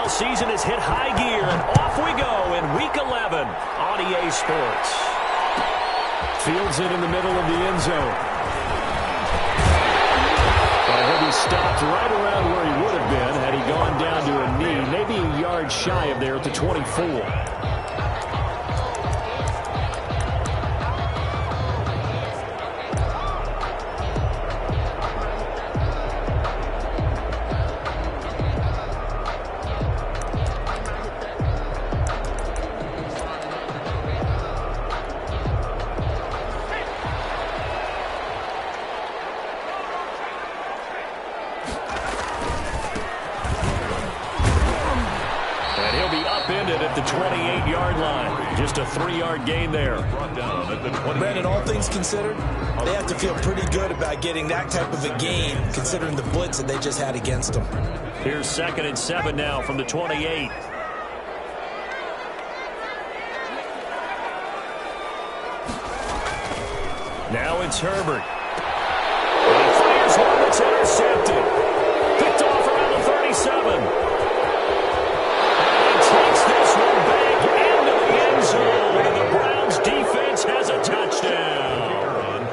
football season has hit high gear, and off we go in Week 11 on EA Sports. Fields it in the middle of the end zone. He'll be stopped right around where he would have been had he gone down to a knee, maybe a yard shy of there at the 24. At the 28-yard line. Just a 3-yard gain there. Brandon, all things considered, they have to feel pretty good about getting that type of a gain, considering the blitz that they just had against them. Here's 2nd and 7 now from the 28. Now it's Herbert. He fires one that's intercepted. Picked off around the 37. Takes this one back into the end zone, and the Browns defense has a touchdown.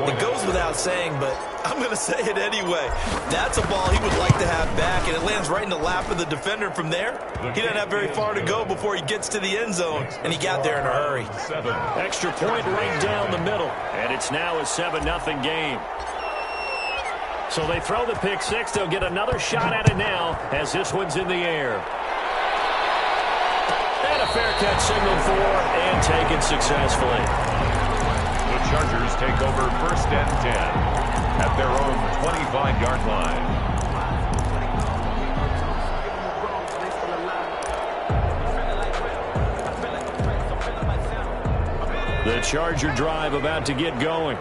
It goes without saying, but I'm going to say it anyway. That's a ball he would like to have back, and it lands right in the lap of the defender from there. He doesn't have very far to go before he gets to the end zone, and he got there in a hurry. Extra point right down the middle, and it's now a 7-0 game. So they throw the pick six. They'll get another shot at it now as this one's in the air. A fair catch signaled for and taken successfully. The Chargers take over 1st and 10 at their own 25-yard line. The Charger drive about to get going.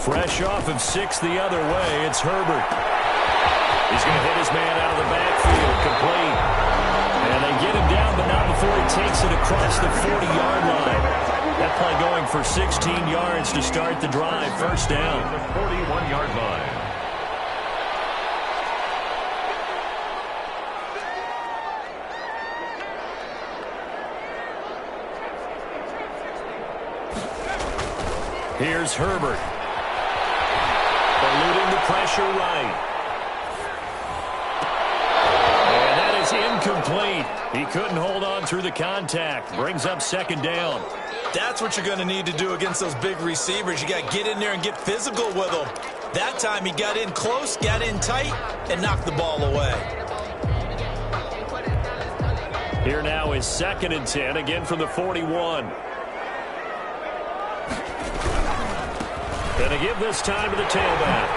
Fresh off of 6 the other way, it's Herbert. He's going to hit his man out of the backfield, complete. And they get him down, but not before he takes it across the 40-yard line. That play going for 16 yards to start the drive, 1st down. The 41-yard line. Here's Herbert. Eluding the pressure right. And that is incomplete. He couldn't hold on through the contact. Brings up 2nd down. That's what you're going to need to do against those big receivers. You got to get in there and get physical with them. That time he got in close, got in tight, and knocked the ball away. Here now is 2nd and 10, again from the 41. Going to give this time to the tailback.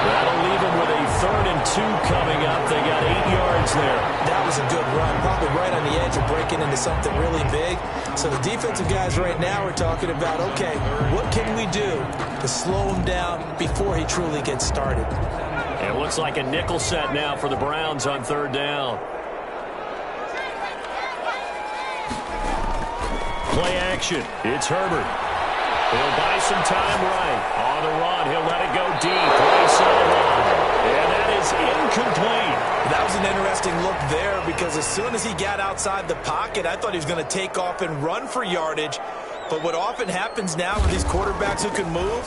That'll leave them with a 3rd and 2 coming up. They got 8 yards there. That was a good run, probably right on the edge of breaking into something really big. So the defensive guys right now are talking about, okay, what can we do to slow him down before he truly gets started? It looks like a nickel set now for the Browns on 3rd down. Play action. It's Herbert. He'll buy some time right. On the run, he'll let it go deep. Right sideline. And that is incomplete. That was an interesting look there because as soon as he got outside the pocket, I thought he was going to take off and run for yardage. But what often happens now with these quarterbacks who can move,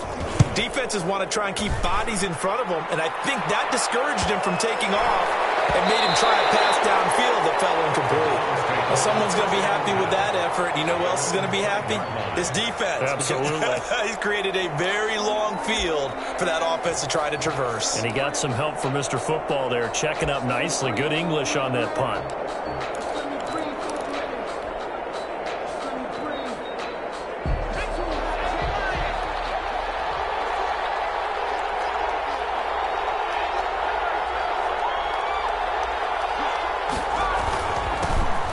defenses want to try and keep bodies in front of them. And I think that discouraged him from taking off and made him try a pass downfield that fell incomplete. Well, someone's going to be happy with that effort. You know who else is going to be happy? This defense. Absolutely. He's created a very long field for that offense to try to traverse. And he got some help from Mr. Football there, checking up nicely. Good English on that punt.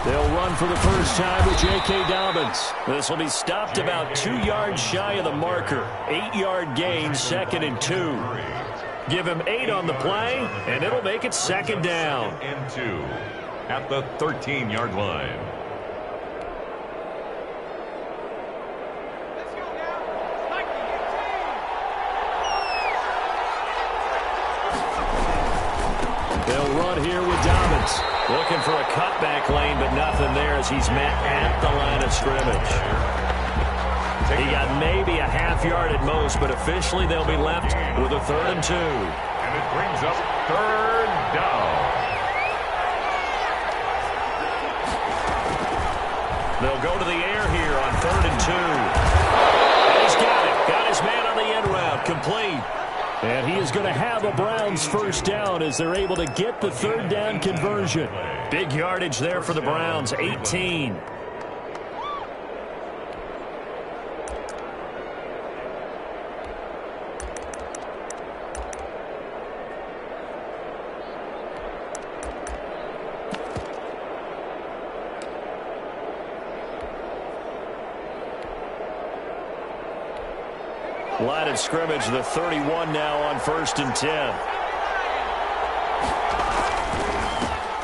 They'll run for the first time with J.K. Dobbins. This will be stopped about 2 yards shy of the marker. 8-yard gain, 2nd and 2. Give him 8 on the play, and it'll make it 2nd down. And 2 at the 13-yard line. one here with Dobbins. Looking for a cutback lane, but nothing there as he's met at the line of scrimmage. He got maybe a half yard at most, but officially they'll be left with a 3rd and 2. And it brings up 3rd down. They'll go to the air here on 3rd and 2. And he's got it. Got his man on the end route. Complete. And he is going to have a Browns 1st down as they're able to get the 3rd down conversion. Big yardage there for the Browns, 18. Line of scrimmage, the 31 now on 1st and 10.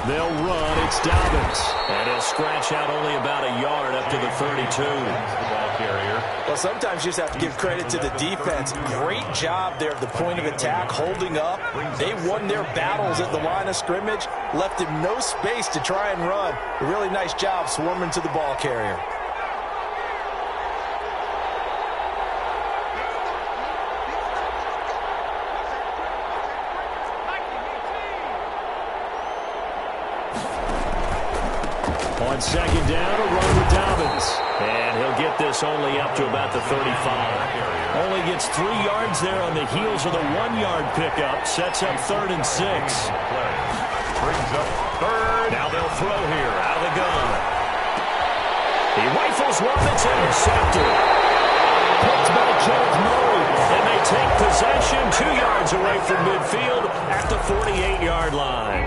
They'll run. It's Dobbins. And he'll scratch out only about a yard up to the 32. Well, sometimes you just have to give credit to the defense. Great job there at the point of attack, holding up. They won their battles at the line of scrimmage, left him no space to try and run. A really nice job swarming to the ball carrier. On 2nd down, a run with Dobbins. And he'll get this only up to about the 35. Only gets 3 yards there on the heels of the 1-yard pickup. Sets up 3rd and 6. Brings up 3rd. Now they'll throw here out of the gun. He rifles one that's intercepted. Picked by James Murray. And they take possession 2 yards away from midfield at the 48-yard line.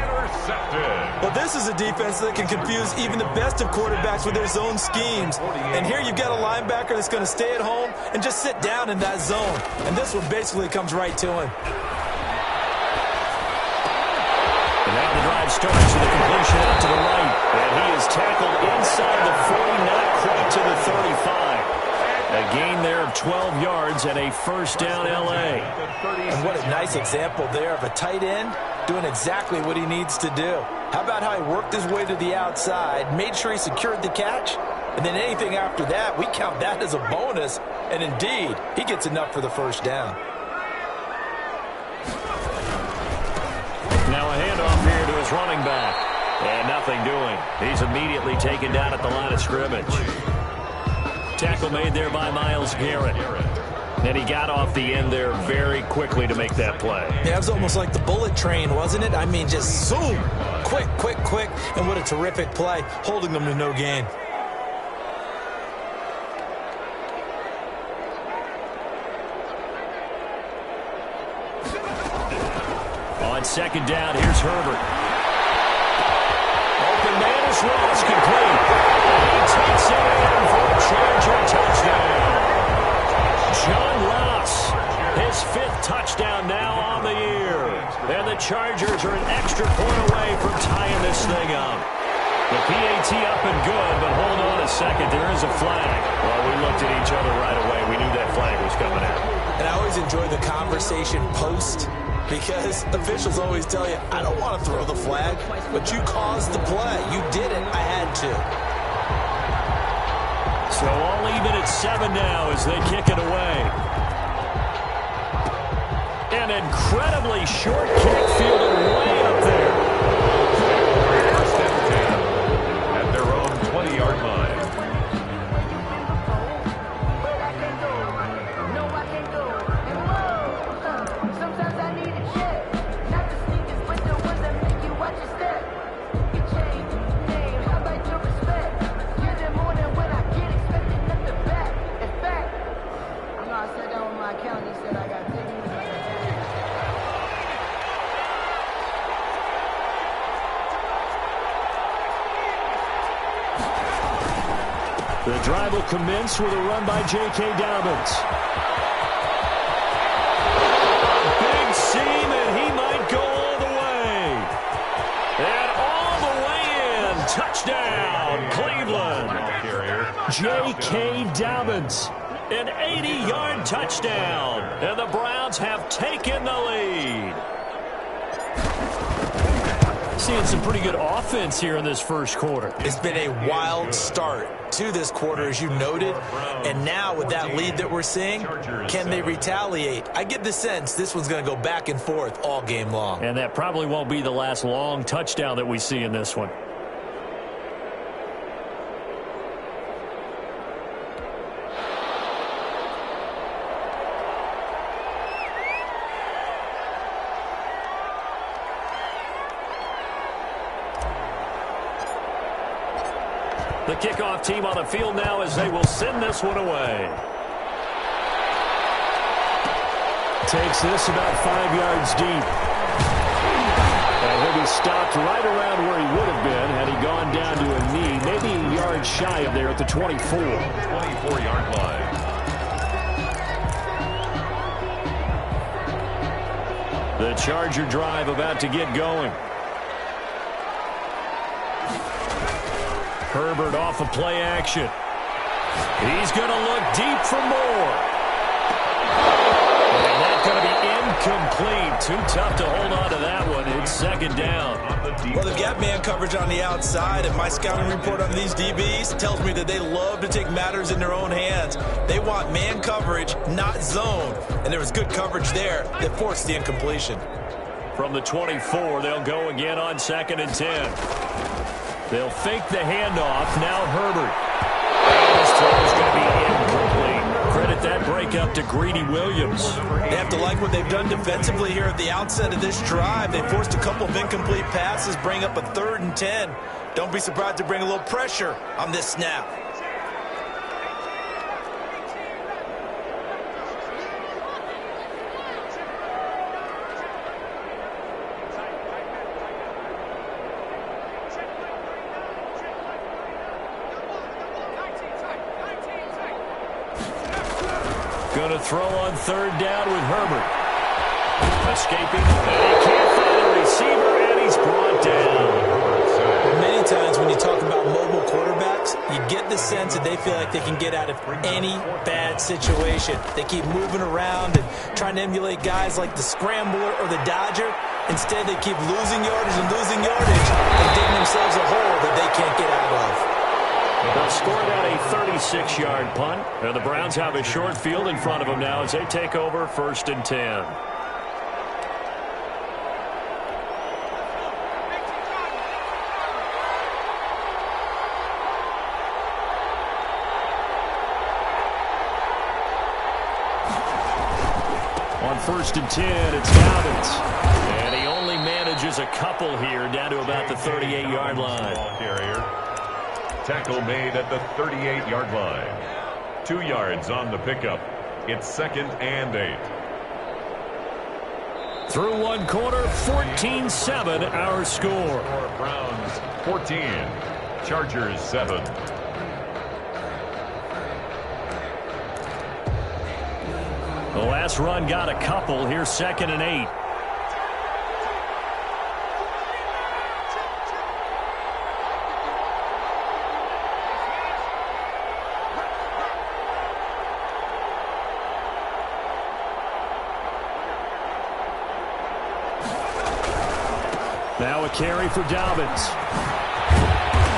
Well, this is a defense that can confuse even the best of quarterbacks with their zone schemes. And here you've got a linebacker that's going to stay at home and just sit down in that zone. And this one basically comes right to him. And now the drive starts with a completion out to the right. And he is tackled inside the 40, not quite to the 35. A gain there of 12 yards and a 1st down L.A. And what a nice example there of a tight end doing exactly what he needs to do. How about how he worked his way to the outside, made sure he secured the catch, and then anything after that, we count that as a bonus. And indeed, he gets enough for the 1st down. Now a handoff here to his running back. And nothing doing. He's immediately taken down at the line of scrimmage. Tackle made there by Myles Garrett. And he got off the end there very quickly to make that play. Yeah, it was almost like the bullet train, wasn't it? I mean, just zoom. Quick, quick, quick. And what a terrific play, holding them to no gain. On 2nd down, here's Herbert. Open man is Ross, complete. He takes it in for a Charger touchdown. John Ross, his 5th touchdown now on the year. And the Chargers are an extra point away from tying this thing up. The PAT up and good, but hold on a second. There is a flag. Well, we looked at each other right away. We knew that flag was coming out. And I always enjoy the conversation post, because officials always tell you, I don't want to throw the flag, but you caused the play. You did it. I had to. So all even at 7 now as they kick it away. An incredibly short kick fielded way up there. 1st and 10 at their own 20-yard line. The drive will commence with a run by J.K. Dobbins. Big seam, and he might go all the way. And all the way in. Touchdown, Cleveland. J.K. Dobbins. An 80-yard touchdown. And the Browns have taken the lead. Seeing some pretty good offense here in this first quarter. It's been a wild start to this quarter, as you noted. And now with that lead that we're seeing, can they retaliate? I get the sense this one's going to go back and forth all game long. And that probably won't be the last long touchdown that we see in this one. The kickoff team on the field now as they will send this one away. Takes this about 5 yards deep. And he'll be stopped right around where he would have been had he gone down to a knee, maybe a yard shy of there at the 24. 24-yard line. The Charger drive about to get going. Herbert off of play action. He's going to look deep for more. And that's going to be incomplete. Too tough to hold on to that one. It's second down. Well, they've got man coverage on the outside, and my scouting report on these DBs tells me that they love to take matters in their own hands. They want man coverage, not zone. And there was good coverage there that forced the incompletion. From the 24, they'll go again on 2nd and 10. They'll fake the handoff. Now Herbert. This throw is going to be incomplete. Credit that break up to Greedy Williams. They have to like what they've done defensively here at the outset of this drive. They forced a couple of incomplete passes, bring up a 3rd and 10. Don't be surprised to bring a little pressure on this snap. Going to throw on 3rd down with Herbert. Escaping. And he can't find a receiver, and he's brought down. Many times when you talk about mobile quarterbacks, you get the sense that they feel like they can get out of any bad situation. They keep moving around and trying to emulate guys like the Scrambler or the Dodger. Instead, they keep losing yardage and digging themselves a hole that they can't get out of. They'll score down a 36-yard punt. And the Browns have a short field in front of them now as they take over 1st and 10. On 1st and 10, it's Dobbins. And he only manages a couple here down to about the 38-yard line. Tackle made at the 38-yard line. 2 yards on the pickup. It's 2nd and 8. Through one quarter, 14-7 our score. Browns 14, Chargers 7. The last run got a couple. Here's 2nd and 8. Now a carry for Dobbins.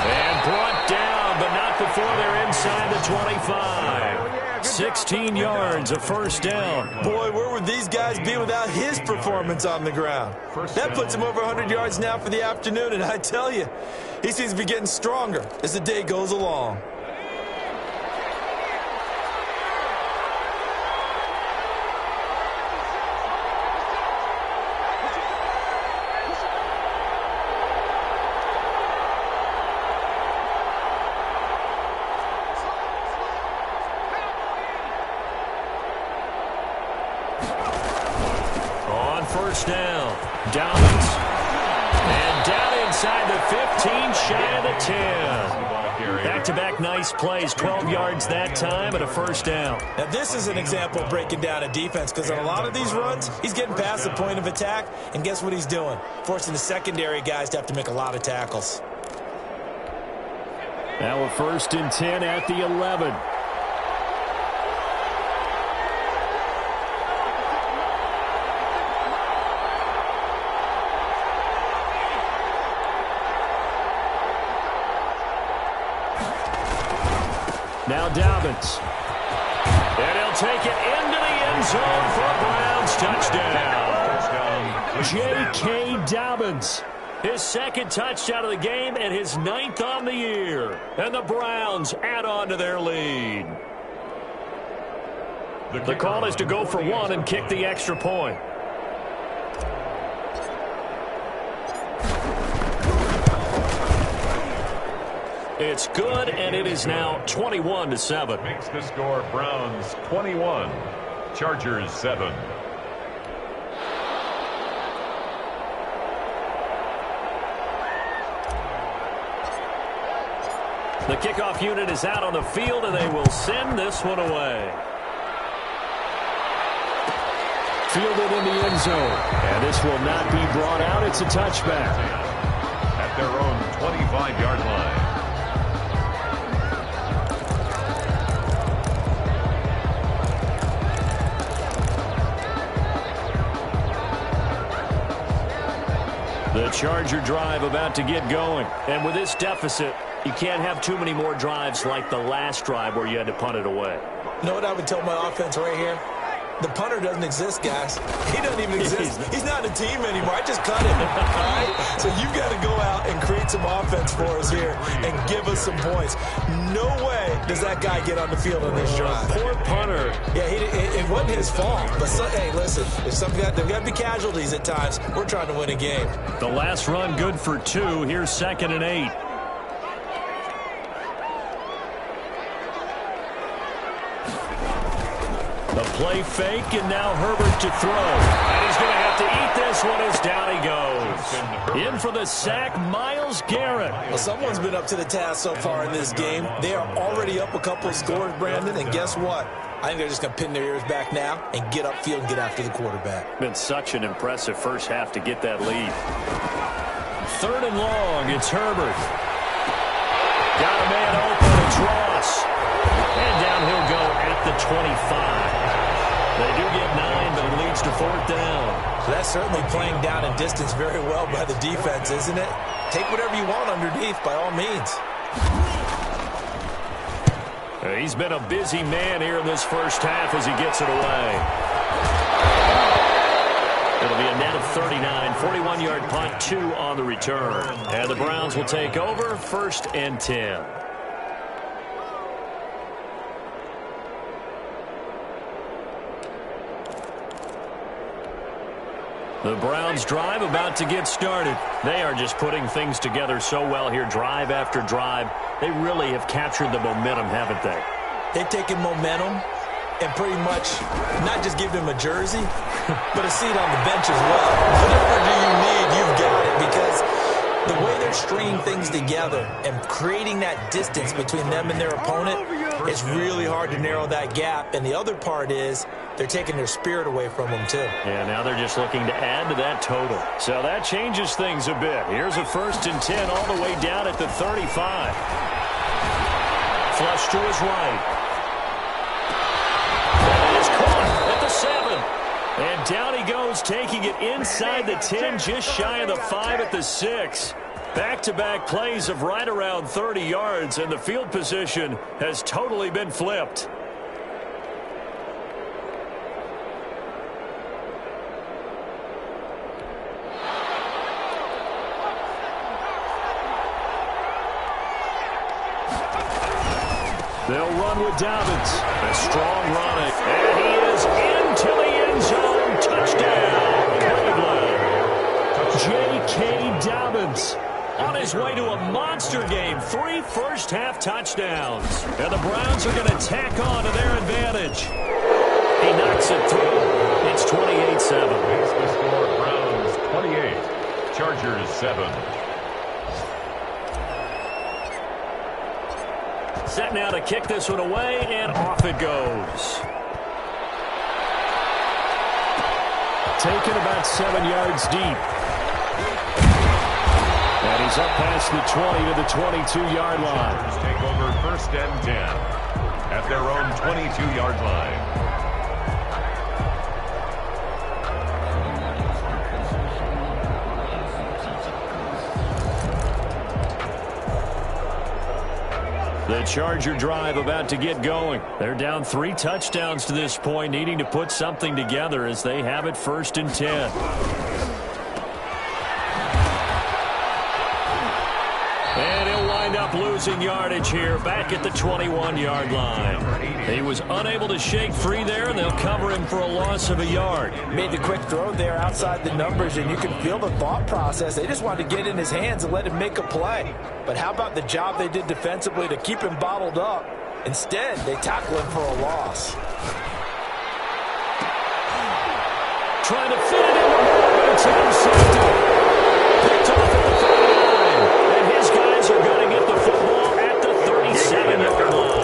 And brought down, but not before they're inside the 25. 16 yards, a 1st down. Boy, where would these guys be without his performance on the ground? That puts him over 100 yards now for the afternoon, and I tell you, he seems to be getting stronger as the day goes along. Down. Dobbins. And down inside the 15, shy of the 10. Back-to-back nice plays, 12 yards that time, and a 1st down. Now, this is an example of breaking down a defense, because on a lot of these runs, he's getting past the point of attack, and guess what he's doing? Forcing the secondary guys to have to make a lot of tackles. Now a 1st and 10 at the 11. Now Dobbins. And he'll take it into the end zone for a Browns touchdown. J.K. Dobbins. His second touchdown of the game and his 9th on the year. And the Browns add on to their lead. The call is to go for one and kick the extra point. It's good, and it is now 21-7. Makes the score Browns 21, Chargers 7. The kickoff unit is out on the field, and they will send this one away. Fielded in the end zone, and this will not be brought out. It's a touchback. At their own 25-yard line. The Charger drive about to get going. And with this deficit, you can't have too many more drives like the last drive where you had to punt it away. You know what I would tell my offense right here? The punter doesn't exist, guys. He doesn't even exist. He's not a team anymore. I just cut him. All right? So you've got to go out and create some offense for us here and give us some points. No way does that guy get on the field on this drive. Poor punter. Yeah, it wasn't his fault. But, hey, listen, there's got to be casualties at times. We're trying to win a game. The last run good for 2. Here's 2nd and 8. The play fake, and now Herbert to throw. And he's going to have to eat this one as down he goes. In for the sack, Myles Garrett. Well, someone's been up to the task so far in this game. They are already up a couple of scores, Brandon, and guess what? I think they're just going to pin their ears back now and get upfield and get after the quarterback. Been such an impressive first half to get that lead. 3rd and long, it's Herbert. Got a man open, it's Ross. And down he'll go at the 25. They do get 9, but it leads to 4th down. So that's certainly playing down and distance very well by the defense, isn't it? Take whatever you want underneath, by all means. He's been a busy man here in this first half as he gets it away. It'll be a net of 39, 41-yard punt, 2 on the return. And the Browns will take over, 1st and 10. The Browns drive about to get started. They are just putting things together so well here, drive after drive. They really have captured the momentum, haven't they? They've taken momentum and pretty much not just give them a jersey, but a seat on the bench as well. Whatever do you need, you've got it, because the way they're stringing things together and creating that distance between them and their opponent, it's really hard to narrow that gap. And the other part is they're taking their spirit away from them, too. Yeah, now they're just looking to add to that total. So that changes things a bit. Here's a 1st and 10 all the way down at the 35. Flush to his right. And it is caught at the 7. And down he goes, taking it inside the 10, just shy of the 5 at the 6. Back-to-back plays of right around 30 yards, and the field position has totally been flipped. They'll run with Dobbins. A strong run. And he is into the end zone. Touchdown, Cleveland. J.K. Dobbins on his way to a monster game. 3 first-half touchdowns. And the Browns are going to tack on to their advantage. He knocks it through. It's 28-7. Makes the score Browns 28, Chargers 7. Set now to kick this one away, and off it goes. Taken about 7 yards deep. And he's up past the 20 to the 22-yard line. Chargers take over 1st and 10 at their own 22-yard line. The Charger drive about to get going. They're down 3 touchdowns to this point, needing to put something together as they have it 1st and 10. And he'll wind up losing yardage here back at the 21-yard line. He was unable to shake free there, and they'll cover him for a loss of a yard. Made the quick throw there outside the numbers, and you can feel the thought process. They just wanted to get in his hands and let him make a play. But how about the job they did defensively to keep him bottled up? Instead, they tackle him for a loss. Trying to fit it in the middle, but it's intercepted. Picked off at the 39, and his guys are going to get the football at the 37-yard line.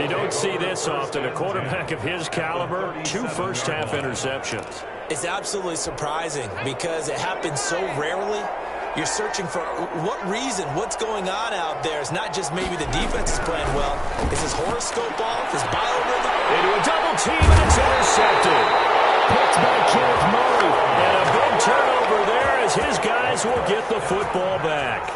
You don't see this often. A quarterback of his caliber, 2 first-half interceptions. It's absolutely surprising because it happens so rarely. You're searching for what reason, what's going on out there. It's not just maybe the defense is playing well. Is his horoscope off? His biorhythm? Into a double team, and it's intercepted. Picked by Kenneth Murray. And a big turnover there as his guys will get the football back.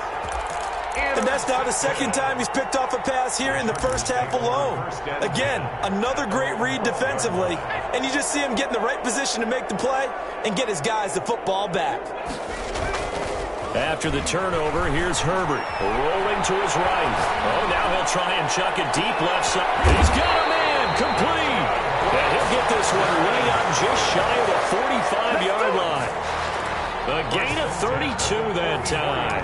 And that's now the second time he's picked off a pass here in the first half alone. Again, another great read defensively, and you just see him get in the right position to make the play and get his guys the football back. After the turnover, here's Herbert rolling to his right. Oh, now he'll try and chuck it deep left side. He's got a man, complete. And he'll get this one way up just shy of the 45-yard line. A gain of 32 that time.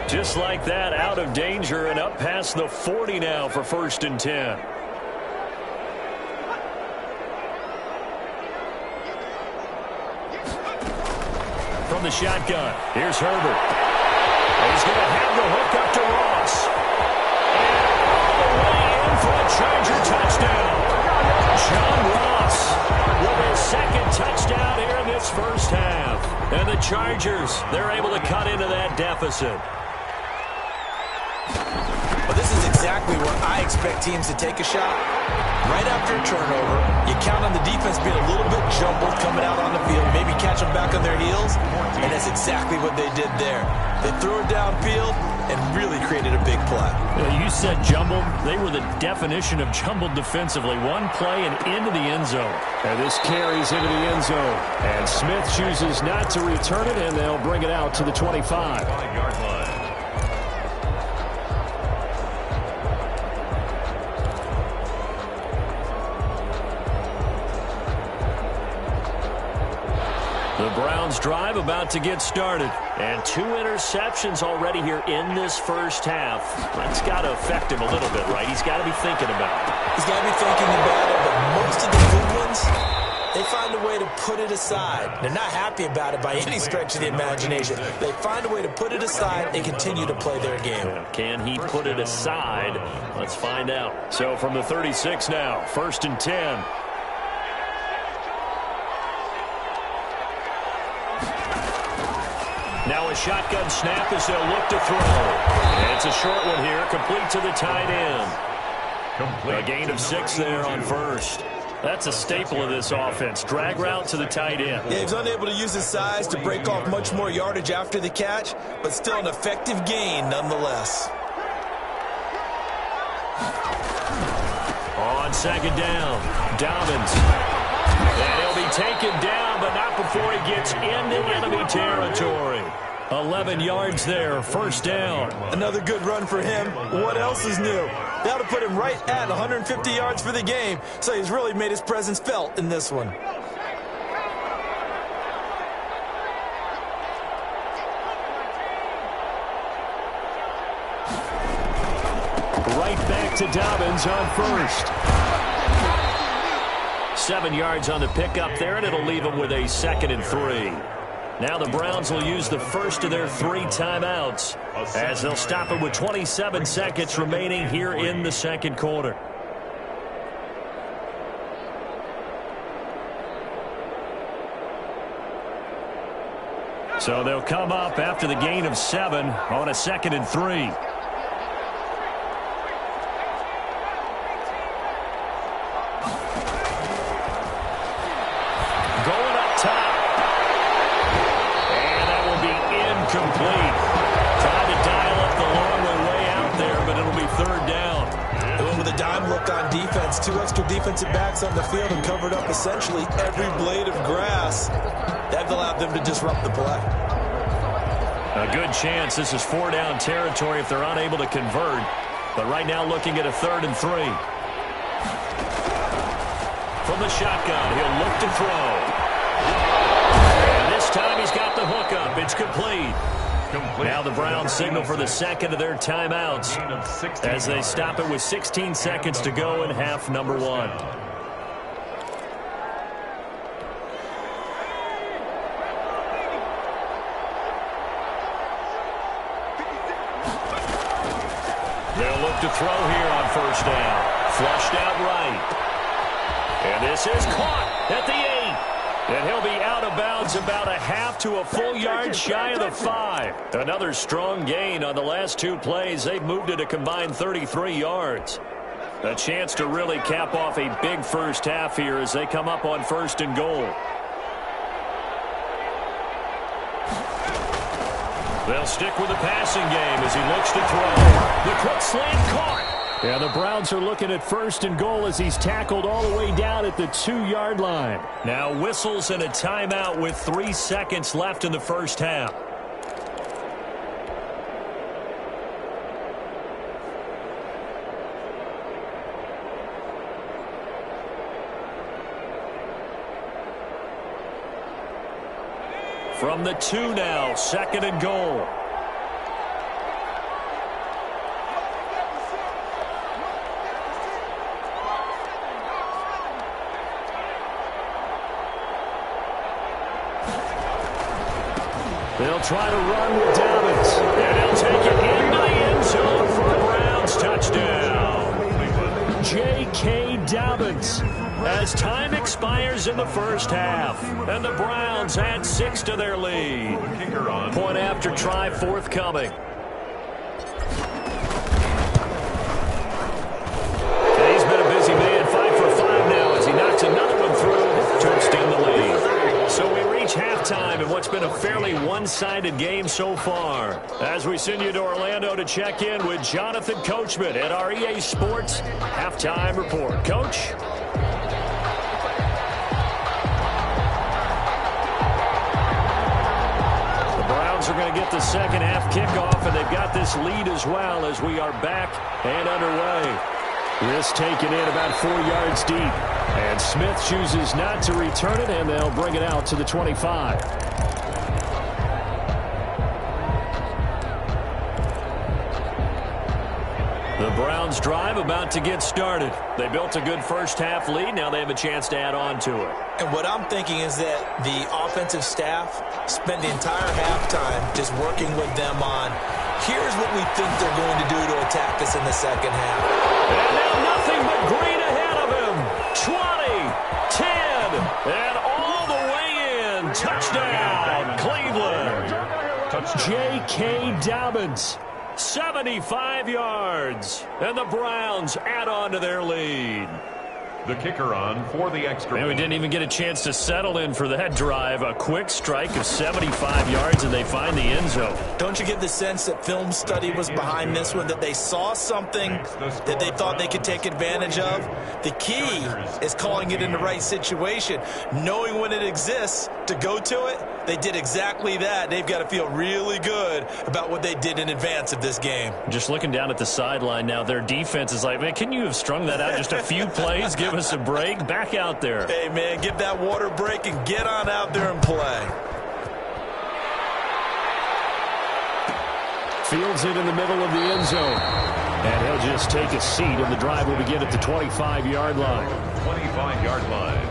Just like that, out of danger and up past the 40 now for 1st and 10. From the shotgun, here's Herbert. He's going to have the hook up to Ross. And all the way in for a Charger touchdown. John Ross with his 2nd touchdown here in this first half. And the Chargers, they're able to cut into that deficit. Well, this is exactly where I expect teams to take a shot. Right after a turnover, you count on the defense being a little bit jumbled coming out on the field, maybe catch them back on their heels, and that's exactly what they did there. They threw it downfield and really created a big play. You said jumbled. They were the definition of jumbled defensively. One play and into the end zone. And this carries into the end zone. And Smith chooses not to return it, and they'll bring it out to the 25-yard line. The Browns drive about to get started. And 2 interceptions already here in this first half. That's got to affect him a little bit, right? He's got to be thinking about it. He's got to be thinking about it, but most of the good ones, they find a way to put it aside. They're not happy about it by any stretch of the imagination. They find a way to put it aside and continue to play their game. Can he put it aside? Let's find out. So from the 36 now, 1st and 10. Now a shotgun snap as they'll look to throw. And it's a short one here, complete to the tight end. A gain of 6 there on 1st. That's a staple of this offense. Drag route to the tight end. Yeah, he's unable to use his size to break off much more yardage after the catch, but still an effective gain nonetheless. On 2nd down, Dobbins. And he'll be taken down, but not before he gets into enemy territory. 11 yards there, 1st down. Another good run for him. What else is new? That'll put him right at 150 yards for the game, so he's really made his presence felt in this one. Right back to Dobbins on 1st. 7 yards on the pickup there, and it'll leave them with a 2nd and 3. Now the Browns will use the first of their 3 timeouts as they'll stop it with 27 seconds remaining here in the 2nd quarter. So they'll come up after the gain of 7 on a 2nd and 3. it'll be third down. And with a dime look on defense, 2 extra defensive backs on the field and covered up essentially every blade of grass. That allowed them to disrupt the play. A good chance this is 4-down territory if they're unable to convert. But right now looking at a 3rd and 3. From the shotgun, he'll look to throw. And this time he's got the hook up. It's complete. Now the Browns signal for the second of their timeouts as they stop it with 16 seconds to go in half number 1. They'll look to throw here on first down. Flushed out right. And this is caught at the 8. And he'll be out of bounds about a half to a full yard shy of the 5. Another strong gain on the last 2 plays. They've moved it a combined 33 yards. A chance to really cap off a big first half here as they come up on 1st and goal. They'll stick with the passing game as he looks to throw. The quick slant caught. And the Browns are looking at 1st and goal as he's tackled all the way down at the 2-yard line. Now whistles and a timeout with 3 seconds left in the first half. From the 2 now, 2nd and goal. They'll try to run with Dobbins. And he'll take it into the end zone for a Browns touchdown. J.K. Dobbins as time expires in the first half. And the Browns add 6 to their lead. Point after try forthcoming. And he's been a busy man, 5 for 5 now as he knocks another one through to extend the lead. So we reach halftime in what's been a fairly one-sided game so far. As we send you to Orlando to check in with Jonathan Coachman at our EA Sports Halftime Report. Coach? The Browns are going to get the second half kickoff, and they've got this lead as well as we are back and underway. This taken in about 4 yards deep. And Smith chooses not to return it, and they'll bring it out to the 25. The Browns drive about to get started. They built a good first half lead. Now they have a chance to add on to it. And what I'm thinking is that the offensive staff spent the entire halftime just working with them on, here's what we think they're going to do to attack us in the second half. And now nothing but green ahead of him. 20, 10, and all the way in. Touchdown, Cleveland. J.K. Dobbins, 75 yards. And the Browns add on to their lead. The kicker on for the extra. And we didn't even get a chance to settle in for that drive. A quick strike of 75 yards, and they find the end zone. Don't you get the sense that film study was behind this one, that they saw something that they thought they could take advantage of? The key is calling it in the right situation, knowing when it exists to go to it. They did exactly that. They've got to feel really good about what they did in advance of this game. Just looking down at the sideline now, their defense is like, man, can you have strung that out just a few plays? Give us a break. Back out there. Hey, man, give that water break and get on out there and play. Fields it in the middle of the end zone. And he'll just take a seat, and the drive will begin at the 25-yard line. 25-yard line.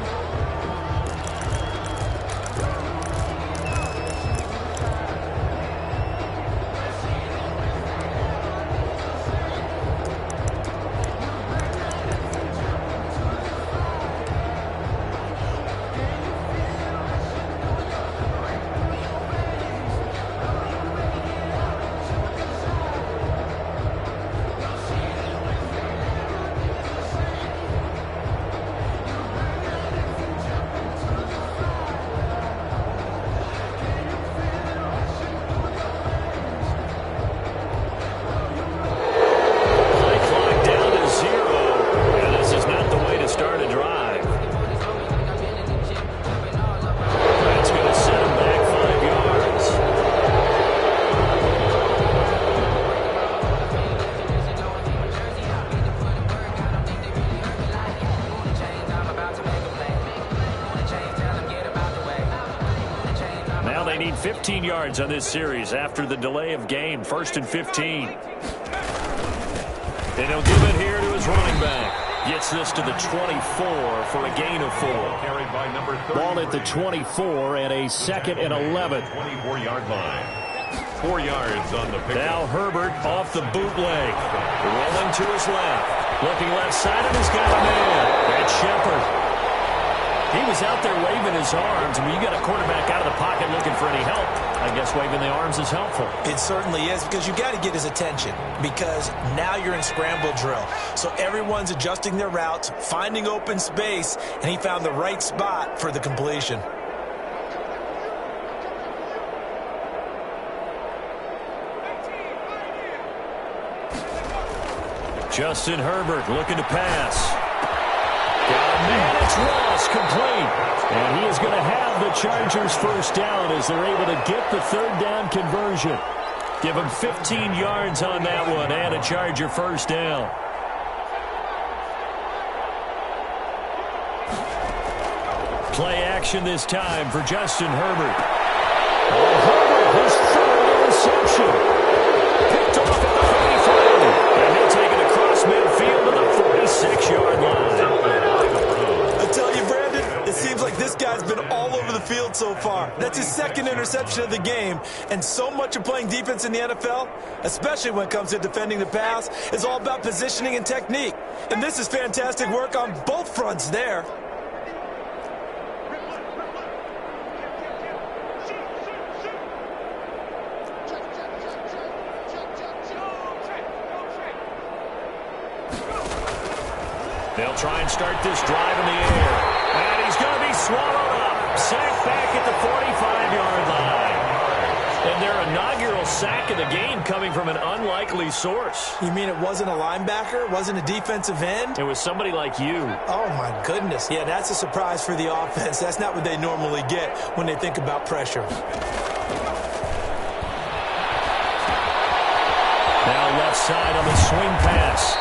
15 yards on this series after the delay of game. 1st and 15. And he'll give it here to his running back. Gets this to the 24 for a gain of 4. Carried by number 30. Ball at the 24 and a 2nd and 11. 24-yard line. 4 yards on the pickup. Now Herbert off the bootleg. Rolling to his left. Looking left side, and he's got a man. That's Shepard. He was out there waving his arms. I mean, you got a quarterback out of the pocket looking for any help. I guess waving the arms is helpful. It certainly is, because you got to get his attention, because now you're in scramble drill. So everyone's adjusting their routes, finding open space, and he found the right spot for the completion. Justin Herbert looking to pass. Got a man, it's Ross, complete. And he is going to have the Chargers first down as they're able to get the 3rd down conversion. Give him 15 yards on that one and a Charger first down. Play action this time for Justin Herbert. Herbert, his 3rd interception. Picked off at the 45. And he'll take it across midfield to the 46-yard line. I tell you, Brandon, it seems like this guy's been all over the field so far. That's his 2nd interception of the game. And so much of playing defense in the NFL, especially when it comes to defending the pass, is all about positioning and technique. And this is fantastic work on both fronts there. They'll try and start this drive in the air. And he's going to be swallowed up. Sacked back at the 45-yard line. And their inaugural sack of the game coming from an unlikely source. You mean it wasn't a linebacker? Wasn't a defensive end? It was somebody like you. Oh, my goodness. Yeah, that's a surprise for the offense. That's not what they normally get when they think about pressure. Now left side on the swing pass.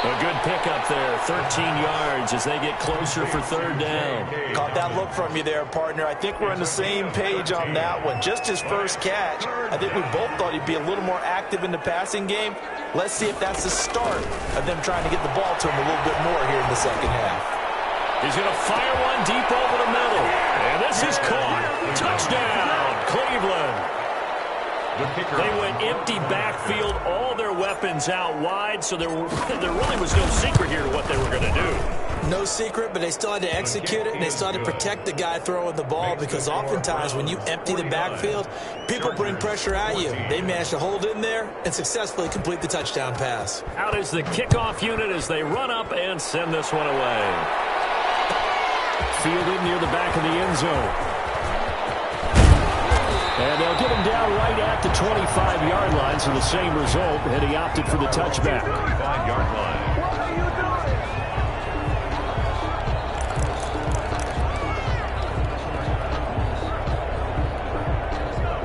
A good pickup there, 13 yards as they get closer for 3rd down. Caught that look from you there, partner. I think we're on the same page on that one. Just his first catch. I think we both thought he'd be a little more active in the passing game. Let's see if that's the start of them trying to get the ball to him a little bit more here in the 2nd half. He's going to fire one deep over the middle. And this is caught. Touchdown, Cleveland. They went empty backfield, all their weapons out wide, so there really was no secret here to what they were going to do. No secret, but they still had to execute it, and they still had to protect the guy throwing the ball, because oftentimes when you empty the backfield, people bring pressure at you. They managed to hold in there and successfully complete the touchdown pass. Out is the kickoff unit as they run up and send this one away. Fielded near the back of the end zone. And they'll get him down right at the 25-yard line, so the same result, and he opted for the touchback. 25-yard line.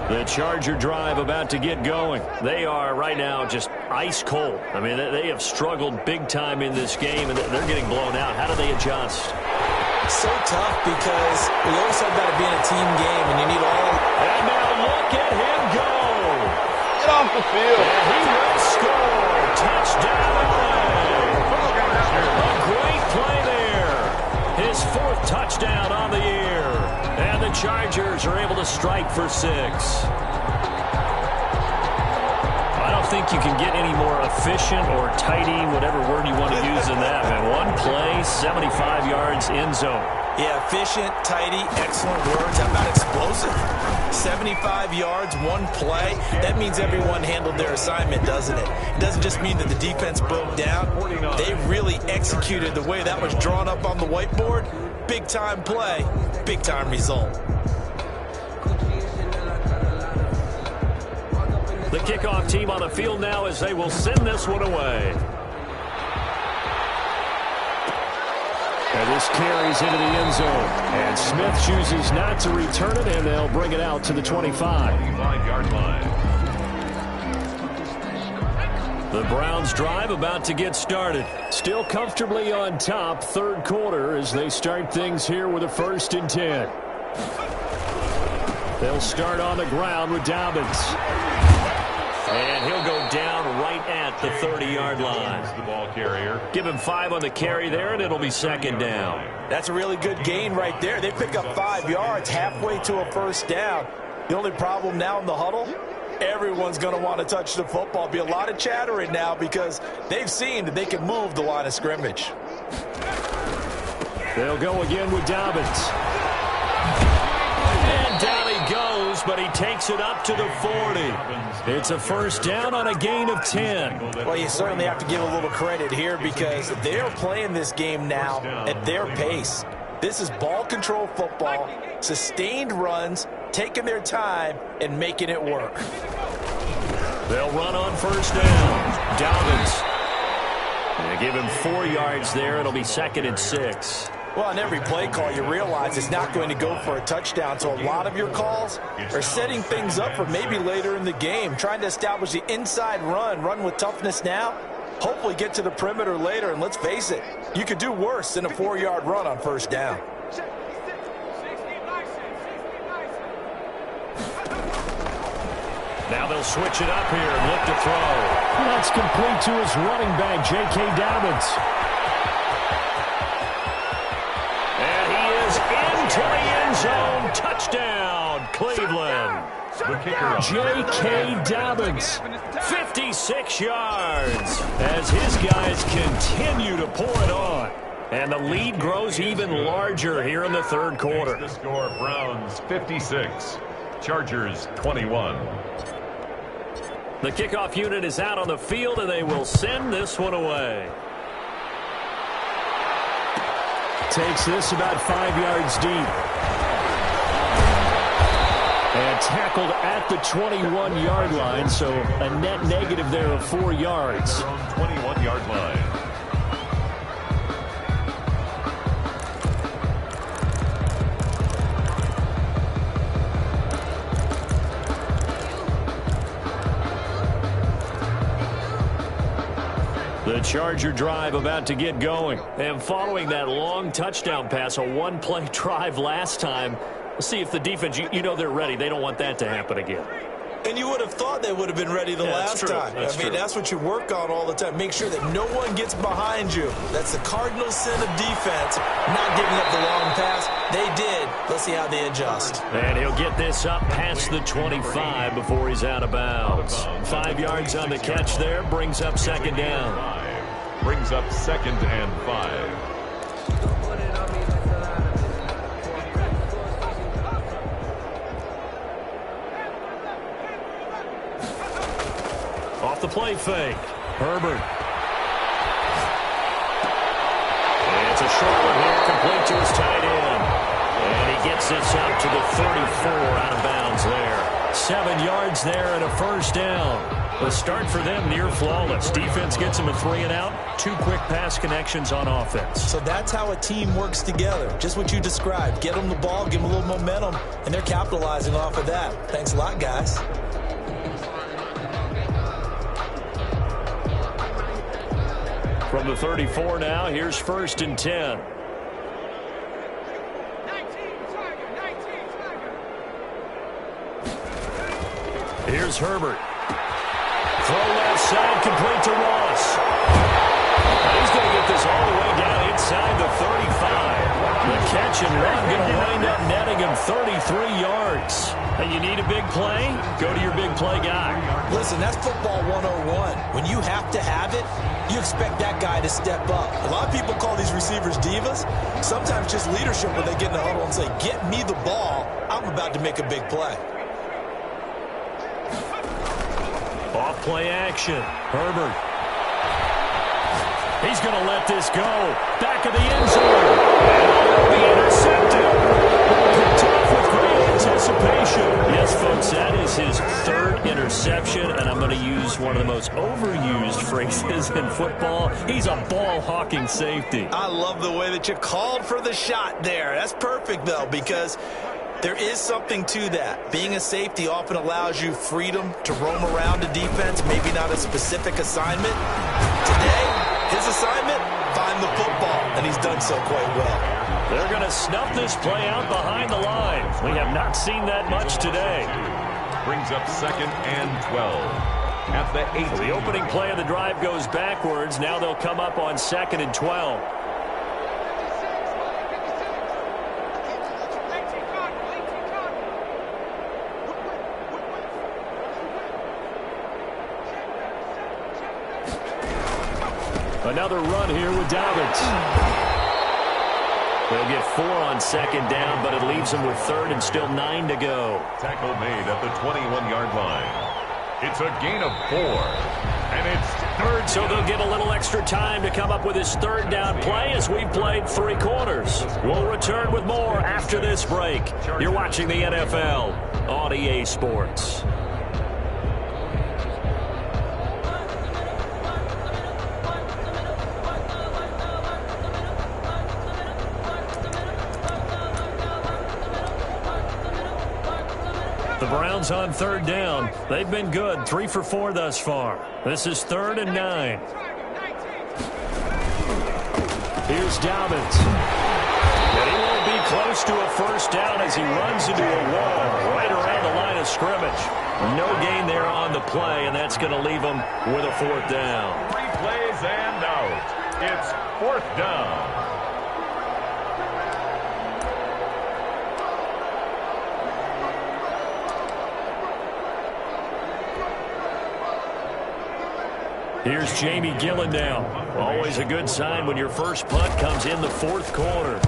The Charger drive about to get going. They are right now just ice cold. I mean, they have struggled big time in this game, and they're getting blown out. How do they adjust? So tough, because we always talk about it being a team game, and you need all. And now look at him go. Get off the field. And he will score. Touchdown. A great play there. His 4th touchdown on the year. And the Chargers are able to strike for 6. I don't think you can get any more efficient or tidy, whatever word you want to use in that, man. One play, 75 yards, end zone. Yeah, efficient, tidy, excellent words. How about explosive? 75 yards, one play. That means everyone handled their assignment, doesn't it? It doesn't just mean that the defense broke down. They really executed the way that was drawn up on the whiteboard. Big-time play, big-time result. The kickoff team on the field now as they will send this one away. And this carries into the end zone. And Smith chooses not to return it, and they'll bring it out to the 25. 25-yard line. The Browns drive about to get started. Still comfortably on top, 3rd quarter, as they start things here with a 1st and 10. They'll start on the ground with Dobbins. And he'll go down right at the 30-yard line. The ball carrier. Give him 5 on the carry there, and it'll be second down. That's a really good gain right there. They pick up 5 yards halfway to a first down. The only problem now in the huddle, everyone's going to want to touch the football. Be a lot of chattering now because they've seen that they can move the line of scrimmage. They'll go again with Dobbins. And down he goes, but he takes it up to the 40. It's a first down on a gain of 10. Well, you certainly have to give a little credit here because they're playing this game now at their pace. This is ball control football, sustained runs, taking their time and making it work. They'll run on first down. Dobbins. They give him 4 yards there. It'll be second and 6. Well, on every play call, you realize it's not going to go for a touchdown. So a lot of your calls are setting things up for maybe later in the game, trying to establish the inside run with toughness now, hopefully get to the perimeter later. And let's face it, you could do worse than a 4-yard run on first down. Now they'll switch it up here and look to throw. That's complete to his running back, J.K. Dobbins. And he is into the end zone. Touchdown, Cleveland. J.K. Dobbins, 56 yards as his guys continue to pour it on. And the lead grows even larger here in the third quarter. The score, Browns 56, Chargers 21. The kickoff unit is out on the field, and they will send this one away. Takes this about 5 yards deep. And tackled at the 21-yard line, so a net negative there of 4 yards. 21-yard line. The Charger drive about to get going. And following that long touchdown pass, a one-play drive last time, we'll see if the defense, you know they're ready. They don't want that to happen again. And you would have thought they would have been ready the last time. That's what you work on all the time. Make sure that no one gets behind you. That's the cardinal sin of defense, not giving up the long pass. They did. Let's see how they adjust. And he'll get this up past the 25 before he's out of bounds. 5 yards on the catch there, brings up second down. Brings up second and 5. Off the play fake. Herbert. And it's a short one here, complete to his tight end. And he gets this up to the 34 out of bounds there. 7 yards there and a first down. The start for them near flawless. Defense gets them a 3 and out. 2 quick pass connections on offense. So that's how a team works together. Just what you described. Get them the ball, give them a little momentum, and they're capitalizing off of that. Thanks a lot, guys. From the 34 now, here's first and 10. Here's Herbert. Throw left side, complete to Ross. He's going to get this all the way down inside the 35. The catch and run going to wind up netting him 33 yards. And you need a big play? Go to your big play guy. Listen, that's football 101. When you have to have it, you expect that guy to step up. A lot of people call these receivers divas. Sometimes just leadership when they get in the huddle and say, get me the ball. I'm about to make a big play. Off play action. Herbert. He's going to let this go. Back of the end zone. And it'll be intercepted. Picked off with great anticipation. Yes, folks, that is his third interception, and I'm going to use one of the most overused phrases in football. He's a ball-hawking safety. I love the way that you called for the shot there. That's perfect, though, because there is something to that. Being a safety often allows you freedom to roam around a defense, maybe not a specific assignment. Today, his assignment, find the football. and he's done so quite well. They're going to snuff this play out behind the line. We have not seen that much today. Brings up 2nd and 12 at the 8. The opening play of the drive goes backwards. Now they'll come up on 2nd and 12. Another run here with Dobbins. They'll get 4 on 2nd down, but it leaves them with 3rd and still 9 to go. Tackle made at the 21-yard line. It's a gain of 4, and it's 3rd. So they'll get a little extra time to come up with his 3rd down play as we've played 3 quarters. We'll return with more after this break. You're watching the NFL on EA Sports. The Browns on 3rd down. They've been good, 3 for 4 thus far. This is 3rd and 9. Here's Dobbins. And he won't be close to a 1st down as he runs into a wall right around the line of scrimmage. No gain there on the play, and that's going to leave him with a 4th down. 3 plays and out. It's 4th down. Here's Jamie Gillen now. Always a good sign when your first punt comes in the 4th quarter.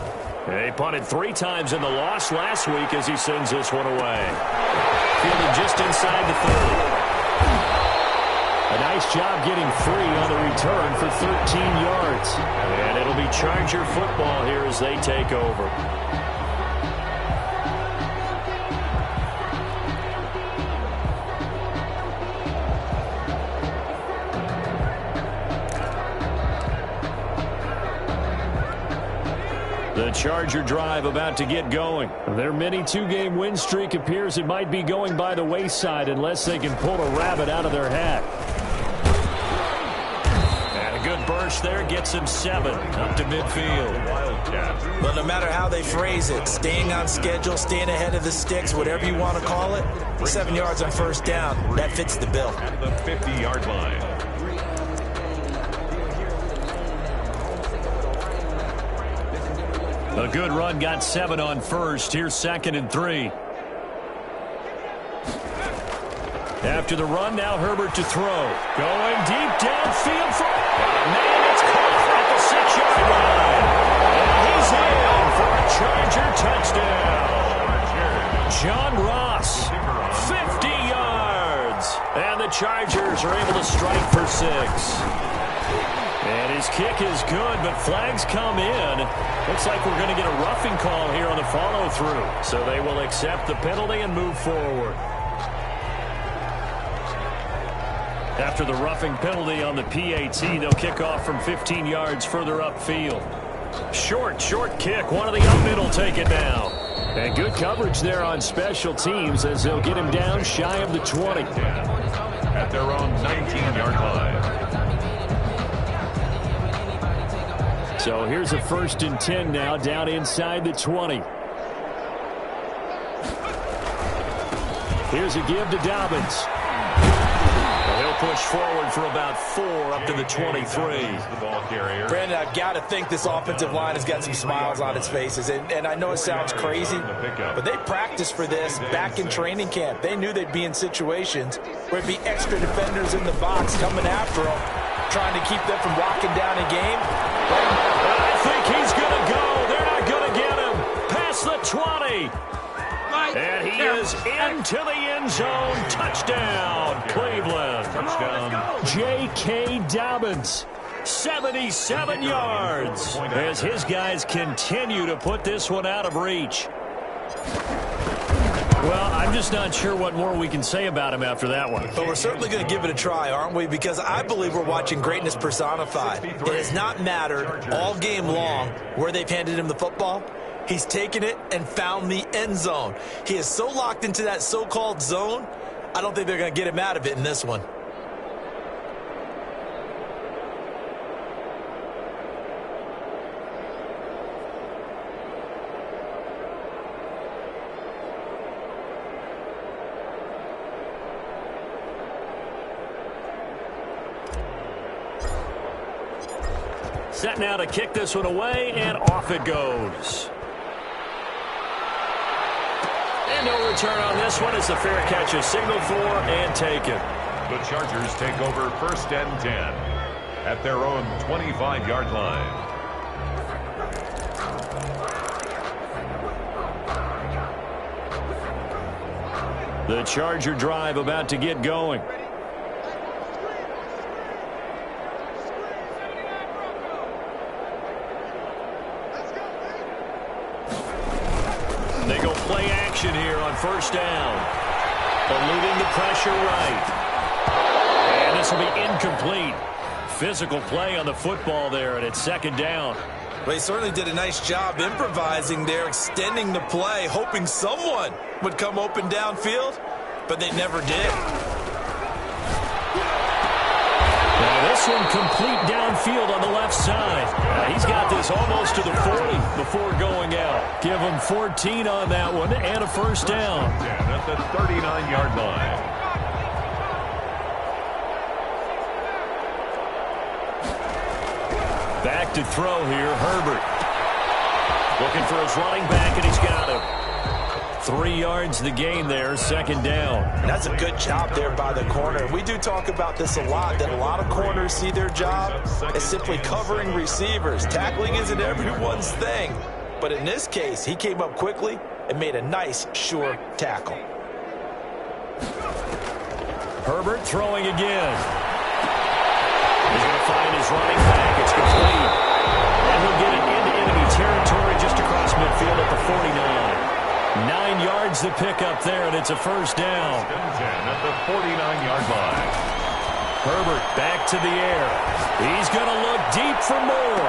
He punted 3 times in the loss last week as he sends this one away. Fielded just inside the 30. A nice job getting free on the return for 13 yards. And it'll be Charger football here as they take over. The Charger drive about to get going. Their mini 2-game win streak appears it might be going by the wayside unless they can pull a rabbit out of their hat. And a good burst there gets him 7 up to midfield. But no matter how they phrase it, staying on schedule, staying ahead of the sticks, whatever you want to call it, 7 yards on 1st down, that fits the bill. At the 50-yard line. A good run got 7 on 1st. Here's 2nd and 3. After the run, now Herbert to throw. Going deep downfield for a man. It's caught at the 6-yard line. And he's in for a Charger touchdown. John Ross, 50 yards. And the Chargers are able to strike for 6. And his kick is good, but flags come in. Looks like we're going to get a roughing call here on the follow-through. So they will accept the penalty and move forward. After the roughing penalty on the PAT, they'll kick off from 15 yards further upfield. Short kick. One of the up mid will take it now. And good coverage there on special teams as they'll get him down shy of the 20. At their own 19-yard line. So here's a 1st and 10 now, down inside the 20. Here's a give to Dobbins. He'll push forward for about 4 up to the 23. Brandon, I've got to think this offensive line has got some smiles on its faces. And I know it sounds crazy, but they practiced for this back in training camp. They knew they'd be in situations where it'd be extra defenders in the box coming after them, trying to keep them from walking down a game. I think he's going to go. They're not going to get him. Past the 20. And he is into the end zone. Touchdown, Cleveland. Touchdown. J.K. Dobbins, 77 yards. As his guys continue to put this one out of reach. Well, I'm just not sure what more we can say about him after that one. But we're certainly going to give it a try, aren't we? Because I believe we're watching greatness personified. It has not mattered all game long where they've handed him the football. He's taken it and found the end zone. He is so locked into that so-called zone, I don't think they're going to get him out of it in this one. Set now to kick this one away, and off it goes. And no return on this one as the fair catch is signaled for and taken. The Chargers take over 1st and 10 at their own 25-yard line. The Charger drive about to get going. They go play action here on 1st down. Eluding the pressure right. And this will be incomplete. Physical play on the football there, and it's 2nd down. Well, he certainly did a nice job improvising there, extending the play, hoping someone would come open downfield, but they never did. Now this one complete downfield on the left side. He's got this almost to the 40 before going out. Give him 14 on that one and a 1st down. At the 39-yard line. Back to throw here, Herbert. Looking for his running back, and he's got him. 3 yards the gain there, 2nd down. And that's a good job there by the corner. We do talk about this a lot, that a lot of corners see their job as simply covering receivers. Tackling isn't everyone's thing. But in this case, he came up quickly and made a nice, sure tackle. Herbert throwing again. He's going to find his running back. It's complete. And he'll get it into enemy territory just across midfield at the 49. 9 yards to pick up there, and it's a 1st down. 10 at the 49-yard line. Herbert back to the air. He's going to look deep for more.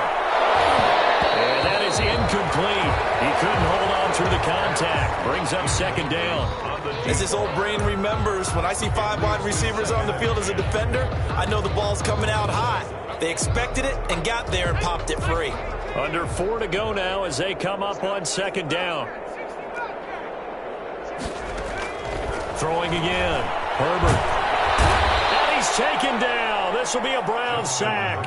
And that is incomplete. He couldn't hold on through the contact. Brings up 2nd down. As this old brain remembers, when I see 5 wide receivers on the field as a defender, I know the ball's coming out high. They expected it and got there and popped it free. Under 4 to go now as they come up on 2nd down. Throwing again. Herbert. And he's taken down. This will be a Brown sack.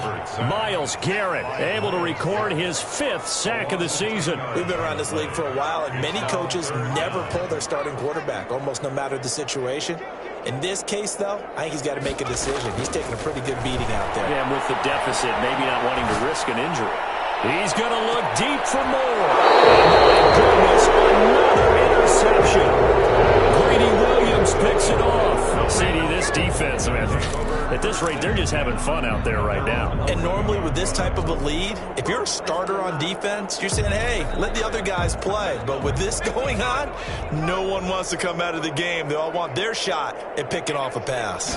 Myles Garrett able to record his 5th sack of the season. We've been around this league for a while, and many coaches never pull their starting quarterback, almost no matter the situation. In this case, though, I think he's got to make a decision. He's taking a pretty good beating out there. Yeah, and with the deficit, maybe not wanting to risk an injury. He's going to look deep for more. My goodness, another interception. Greedy Williams picks it off. CD, this defense, man, at this rate, they're just having fun out there right now. And normally with this type of a lead, if you're a starter on defense, you're saying, hey, let the other guys play. But with this going on, no one wants to come out of the game. They all want their shot at picking off a pass.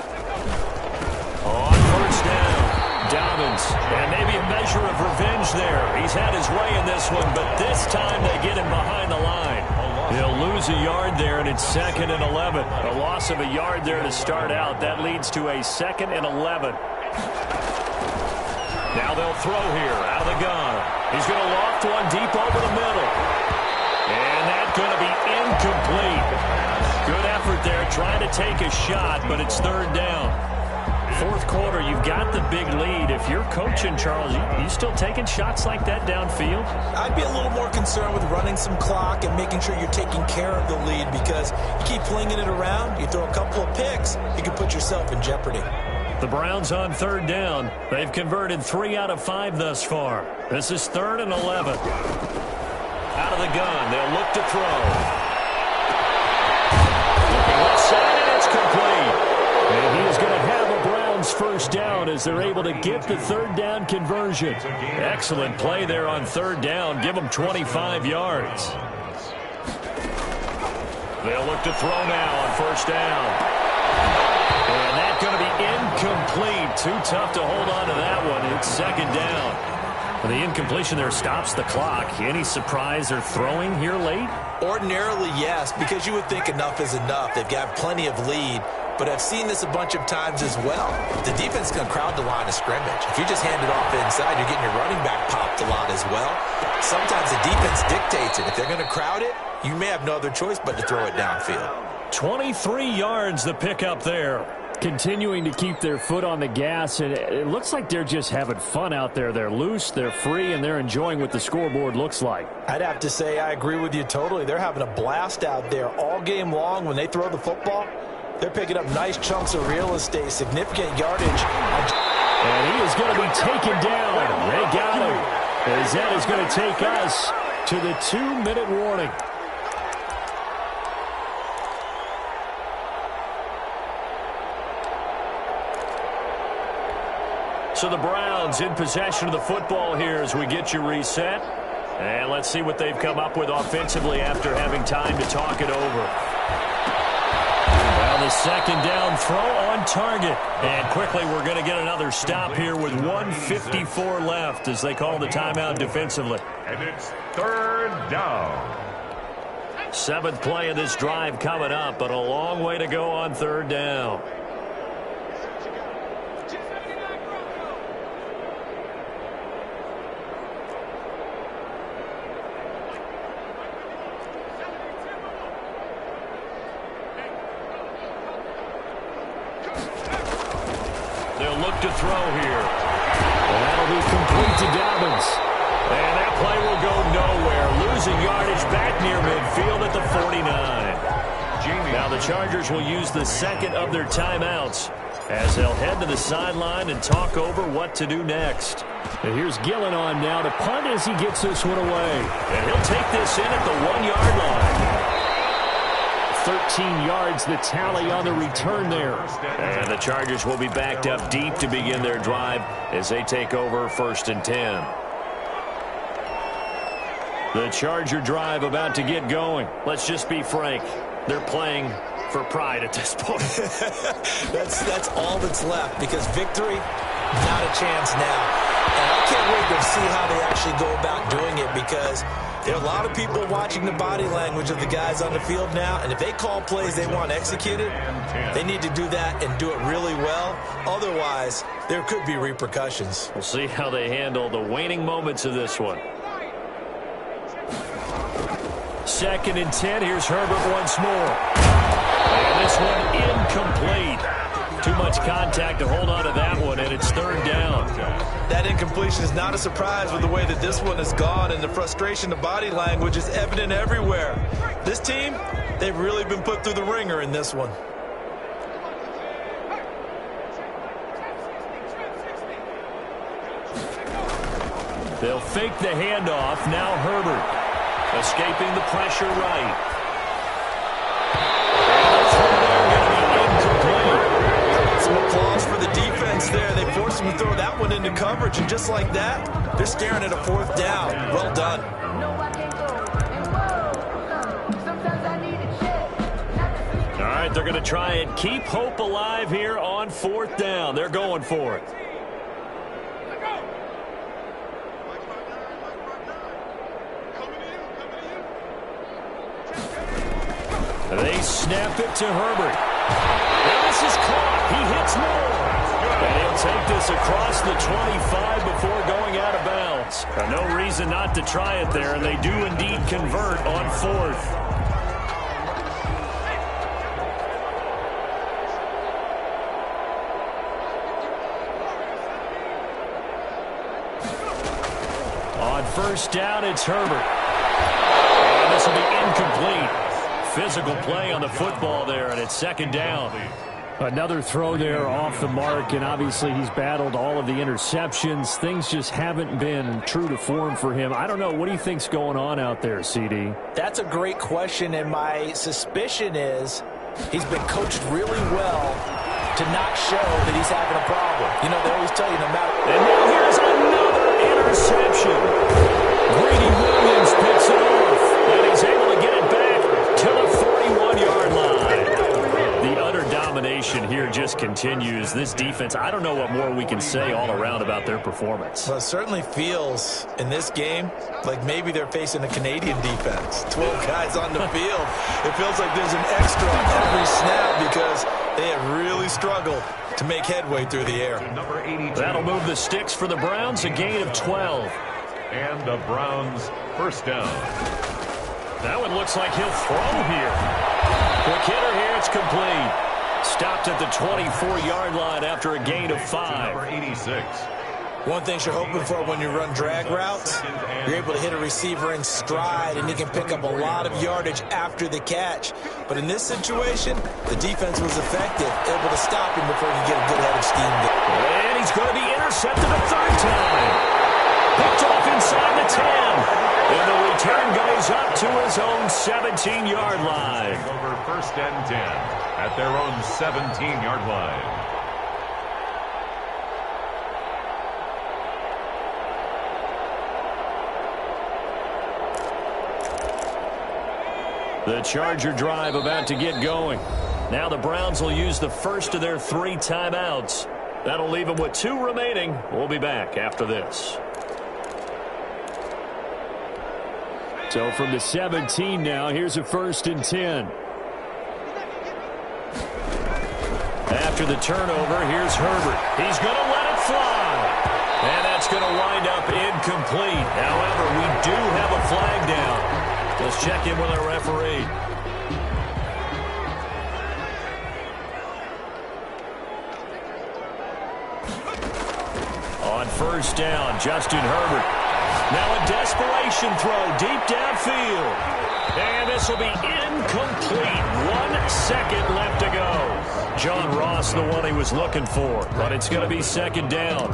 On 1st down, Dobbins, and maybe a measure of revenge there. He's had his way in this one, but this time they get him behind the line. He'll lose a yard there, and it's 2nd and 11. A loss of a yard there to start out. That leads to a 2nd and 11. Now they'll throw here out of the gun. He's going to loft one deep over the middle. And that's going to be incomplete. Good effort there trying to take a shot, but it's 3rd down. 4th quarter, you've got the big lead. If you're coaching, Charles, you still taking shots like that downfield? I'd be a little more concerned with running some clock and making sure you're taking care of the lead, because you keep flinging it around, you throw a couple of picks, you can put yourself in jeopardy. The Browns on 3rd down. They've converted 3 out of 5 thus far. This is 3rd and 11. Out of the gun, they'll look to throw. Looking left side, and it's complete. And he is going to have a Browns 1st down as they're able to get the 3rd down conversion. Excellent play there on 3rd down. Give them 25 yards. They'll look to throw now on 1st down. And that's going to be incomplete. Too tough to hold on to that one. It's 2nd down. The incompletion there stops the clock. Any surprise they're throwing here late? Ordinarily, yes, because you would think enough is enough. They've got plenty of lead. But I've seen this a bunch of times as well. The defense is going to crowd the line of scrimmage. If you just hand it off inside, you're getting your running back popped a lot as well. Sometimes the defense dictates it. If they're going to crowd it, you may have no other choice but to throw it downfield. 23 yards the pickup there. Continuing to keep their foot on the gas, and it looks like they're just having fun out there. They're loose, they're free, and they're enjoying what the scoreboard looks like. I'd have to say I agree with you totally. They're having a blast out there all game long. When they throw the football, they're picking up nice chunks of real estate, significant yardage. And he is going to be taken down. They got him. As that is going to take us to the 2-minute warning. So the Browns in possession of the football here as we get you reset. And let's see what they've come up with offensively after having time to talk it over. Well, the second down throw on target. And quickly we're going to get another stop here with 1:54 left as they call the timeout defensively. And it's 3rd down. 7th play of this drive coming up, but a long way to go on 3rd down. They'll look to throw here. And that'll be complete to Dobbins. And that play will go nowhere. Losing yardage back near midfield at the 49. Now the Chargers will use the second of their timeouts as they'll head to the sideline and talk over what to do next. And here's Gillen on now to punt as he gets this one away. And he'll take this in at the 1-yard line. 13 yards the tally on the return there. And the Chargers will be backed up deep to begin their drive as they take over 1st and 10. The Charger drive about to get going. Let's just be frank. They're playing for pride at this point. That's all that's left because victory, not a chance now. And I can't wait to see how they actually go about doing it because there are a lot of people watching the body language of the guys on the field now, and if they call plays they want executed, they need to do that and do it really well. Otherwise, there could be repercussions. We'll see how they handle the waning moments of this one. 2nd and 10. Here's Herbert once more. And this one incomplete. Too much contact to hold on to that one, and it's 3rd down. That incompletion is not a surprise with the way that this one has gone, and the frustration, the body language is evident everywhere. This team, they've really been put through the ringer in this one. They'll fake the handoff. Now Herbert escaping the pressure right. Some applause for the defense there. They forced him to throw that one into coverage, and just like that, they're staring at a 4th down. Well done. All right, they're going to try and keep hope alive here on 4th down. They're going for it. They snap it to Herbert. And this is caught. He hits more. And he'll take this across the 25 before going out of bounds. No reason not to try it there, and they do indeed convert on 4th. On 1st down, it's Herbert. And this will be incomplete. Physical play on the football there, and it's 2nd down. Another throw there off the mark, and obviously he's battled all of the interceptions. Things just haven't been true to form for him. I don't know. What do you think's going on out there, CD? That's a great question, and my suspicion is he's been coached really well to not show that he's having a problem. You know, they always tell you no matter. And now here's another interception. Grady Williams picks it off, and he's able to get it back to the 41-yard line. The utter domination here just continues. This defense, I don't know what more we can say all around about their performance. Well, it certainly feels in this game like maybe they're facing a Canadian defense. 12 guys on the field. It feels like there's an extra on every snap because they have really struggled to make headway through the air. That'll move the sticks for the Browns, a gain of 12. And the Browns 1st down. That one looks like he'll throw here. Quick hitter here, it's complete. Stopped at the 24-yard line after a gain of 5. Number 86. One thing you're hoping for when you run drag routes, you're able to hit a receiver in stride, and he can pick up a lot of yardage after the catch. But in this situation, the defense was effective, able to stop him before he could get a good head of steam. And he's going to be intercepted a third time. Picked off inside the 10. And the return goes up to his own 17-yard line. Over first and 10 at their own 17-yard line. The Charger drive about to get going. Now the Browns will use the first of their 3 timeouts. That'll leave them with 2 remaining. We'll be back after this. So from the 17 now, here's a 1st and 10. After the turnover, here's Herbert. He's going to let it fly. And that's going to wind up incomplete. However, we do have a flag down. Let's check in with our referee. On 1st down, Justin Herbert. Now a desperation throw deep downfield. And this will be incomplete. 1 second left to go. John Ross, the one he was looking for. But it's going to be 2nd down.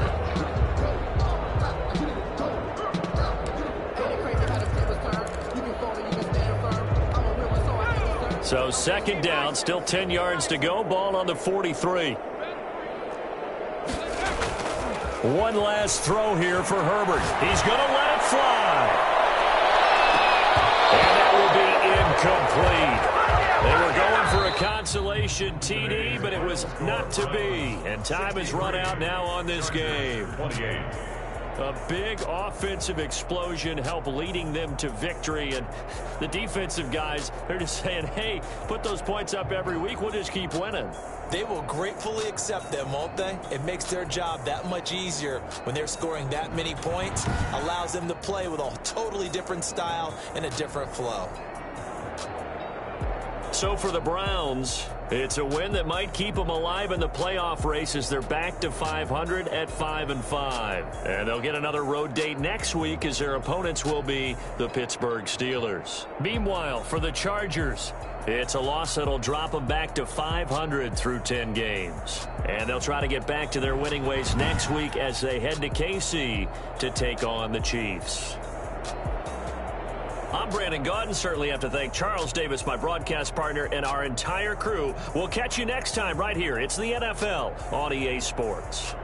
So 2nd down, still 10 yards to go. Ball on the 43. One last throw here for Herbert. He's going to let it fly. And that will be incomplete. They were going for a consolation TD, but it was not to be. And time has run out now on this game. 28. A big offensive explosion helped leading them to victory. And the defensive guys, they're just saying, hey, put those points up every week. We'll just keep winning. They will gratefully accept them, won't they? It makes their job that much easier when they're scoring that many points. Allows them to play with a totally different style and a different flow. So for the Browns, it's a win that might keep them alive in the playoff race as they're back to 500 at 5-5. And they'll get another road date next week as their opponents will be the Pittsburgh Steelers. Meanwhile, for the Chargers, it's a loss that'll drop them back to 500 through 10 games. And they'll try to get back to their winning ways next week as they head to KC to take on the Chiefs. I'm Brandon Gaudin. Certainly have to thank Charles Davis, my broadcast partner, and our entire crew. We'll catch you next time right here. It's the NFL on EA Sports.